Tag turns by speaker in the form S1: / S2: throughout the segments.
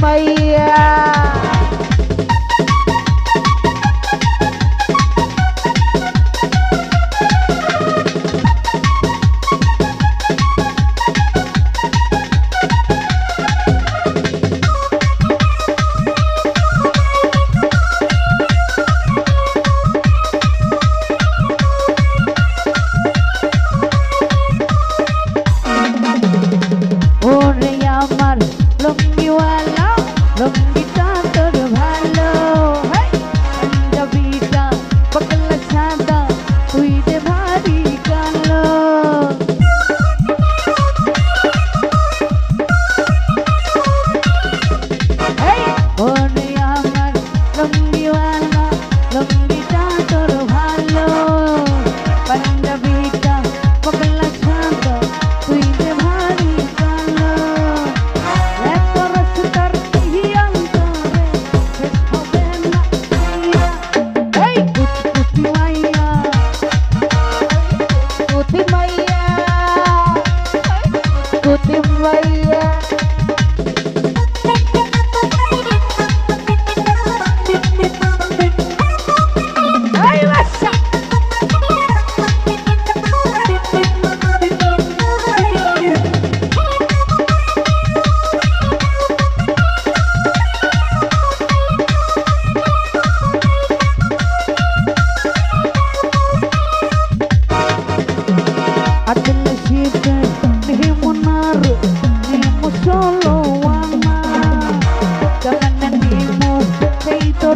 S1: মাইয়া লুঙ্গিওয়ালা লুঙ্গিটা তোর ভালো পাঞ্জাবিটা পাগলা সাদা তুই যে ভারী কালো ওরে আমার লুঙ্গিওয়ালা লুঙ্গিটা তোর ভালো পাঞ্জাবিটা পাগলা সাদা তুই যে ভারী কালো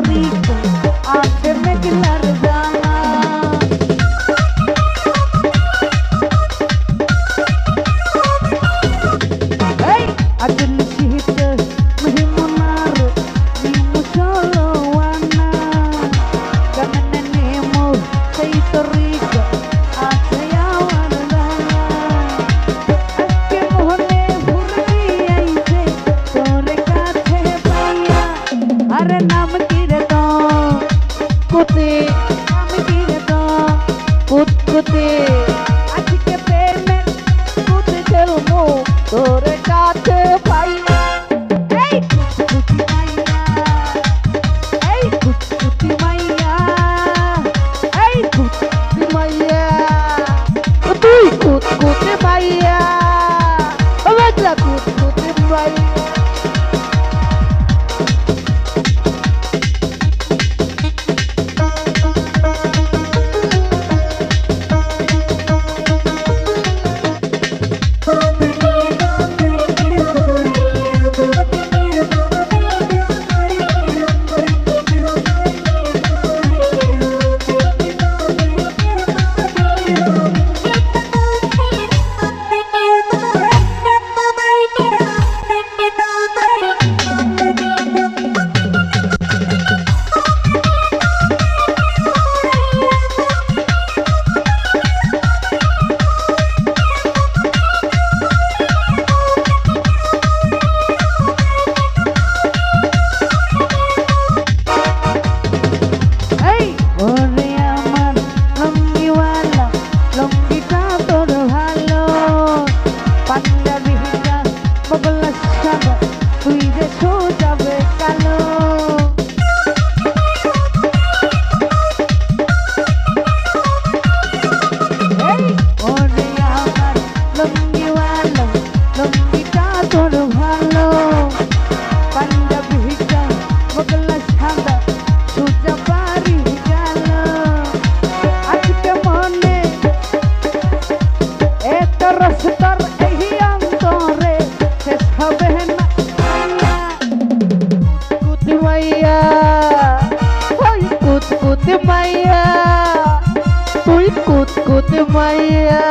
S1: Rico, hacerme que la regala. Hey, aquel chiste me monar, ni solo wana. Ganan nemo, Puerto Rico, hace ya wana. Aske mohne furri aise, tore kache bhaiya, are naam কুতে আমি কিরে তো কুতকুতে আজকে প্রেমের কুতে চলমু তোরে কাছে পাইয়া এই কুতকুতি মাইয়া এই কুতকুতি মাইয়া এই কুতকুতি মাইয়া তুই কুতকুতি মাইয়া ও বাজলা কুতকুতি মাইয়া তুই যে সোজাবে কালো ওরে আমার লুঙ্গিওয়ালা লুঙ্গিটা তোর ভালো পাঞ্জাবিটা পাগলা সাদা সোজা বাড়ি গেল আজকে মনে এত রসতার এই অন্তরে শেষ হবে না মাইয়া ওই কুতকুত মাইয়া তুই কুতকুত মাইয়া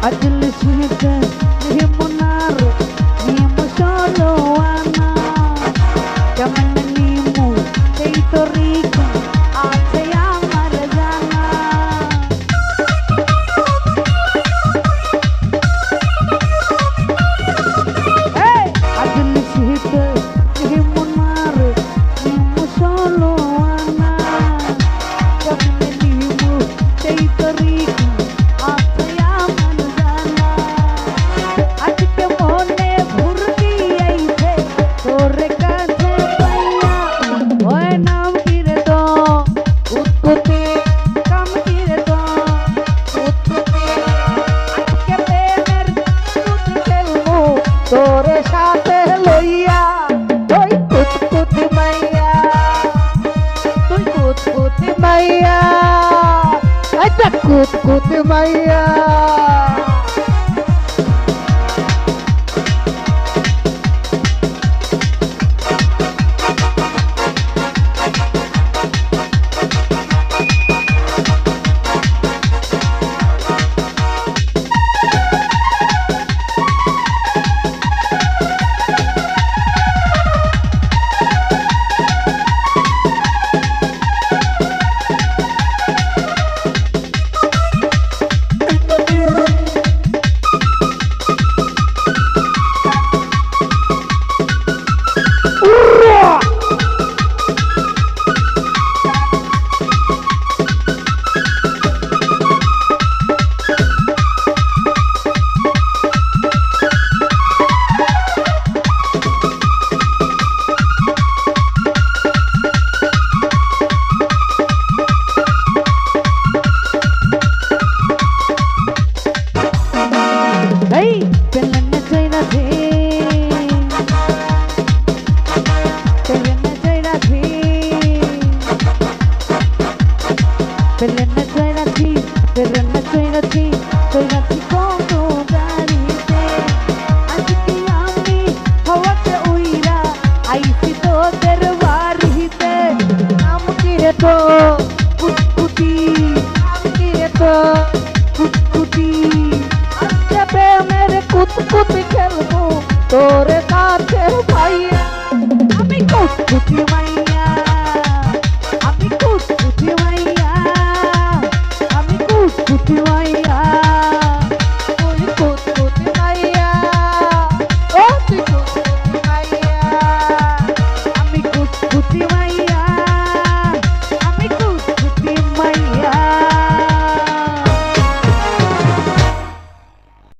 S1: I didn't see it then.
S2: তোরে সাথে লইয়া ওই কুতকুতি মাইয়া তুই কুতকুতি মাইয়া আচ্ছা কুতকুতি মাইয়া কুতকুতি খেলবো তোরে